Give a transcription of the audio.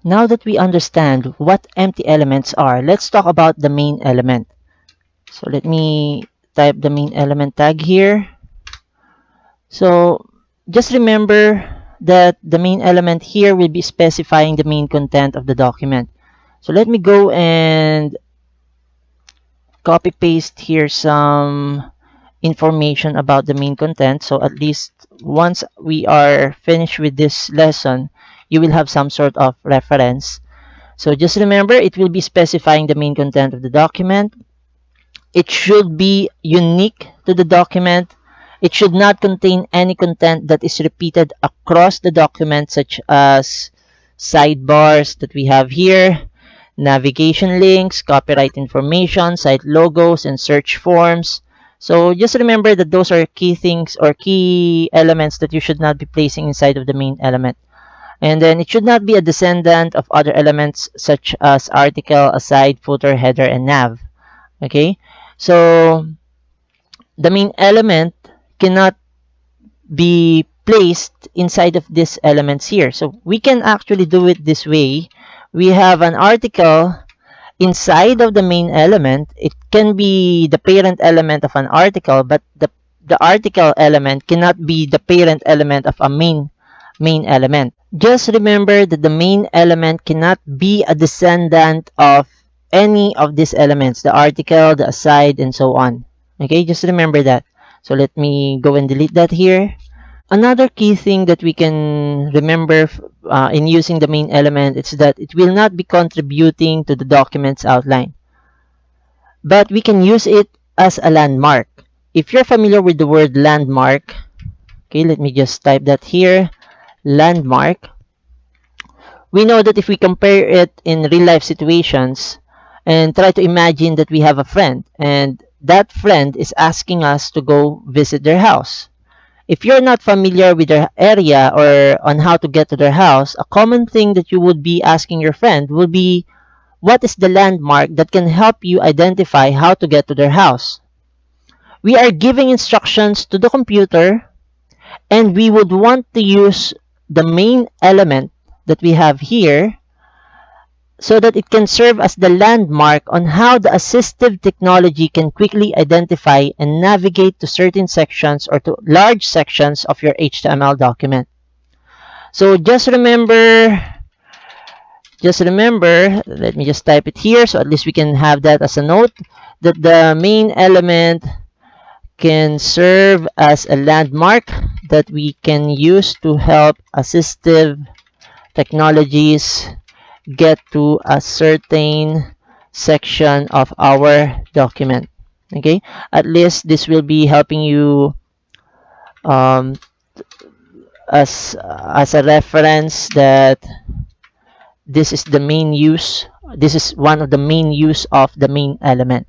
Now that we understand what empty elements are, let's talk about the main element. So let me type the main element tag here. So just remember that the main element here will be specifying the main content of the document. So let me go and copy paste here some information about the main content. So at least once we are finished with this lesson, you will have some sort of reference. So just remember, it will be specifying the main content of the document. It should be unique to the document. It should not contain any content that is repeated across the document, such as sidebars that we have here, navigation links, copyright information, site logos, and search forms. So just remember that those are key things or key elements that you should not be placing inside of the main element. And then it should not be a descendant of other elements such as article, aside, footer, header, and nav. Okay, so the main element cannot be placed inside of these elements here. So we can actually do it this way. We have an article inside of the main element. It can be the parent element of an article, but the article element cannot be the parent element of a main element. Just remember that the main element cannot be a descendant of any of these elements, the article, the aside, and so on. Okay, just remember that. So let me go and delete that here. Another key thing that we can remember in using the main element is that it will not be contributing to the document's outline, but we can use it as a landmark. If you're familiar with the word landmark, okay, let me just type that here, landmark. We know that if we compare it in real life situations and try to imagine that we have a friend and that friend is asking us to go visit their house. If you're not familiar with their area or on how to get to their house, a common thing that you would be asking your friend will be, what is the landmark that can help you identify how to get to their house? We are giving instructions to the computer, and we would want to use the main element that we have here so that it can serve as the landmark on how the assistive technology can quickly identify and navigate to certain sections or to large sections of your HTML document. So just remember, let me just type it here so at least we can have that as a note, that the main element can serve as a landmark that we can use to help assistive technologies get to a certain section of our document. Okay, at least this will be helping you as a reference that this is the main use. This is one of the main use of the main element.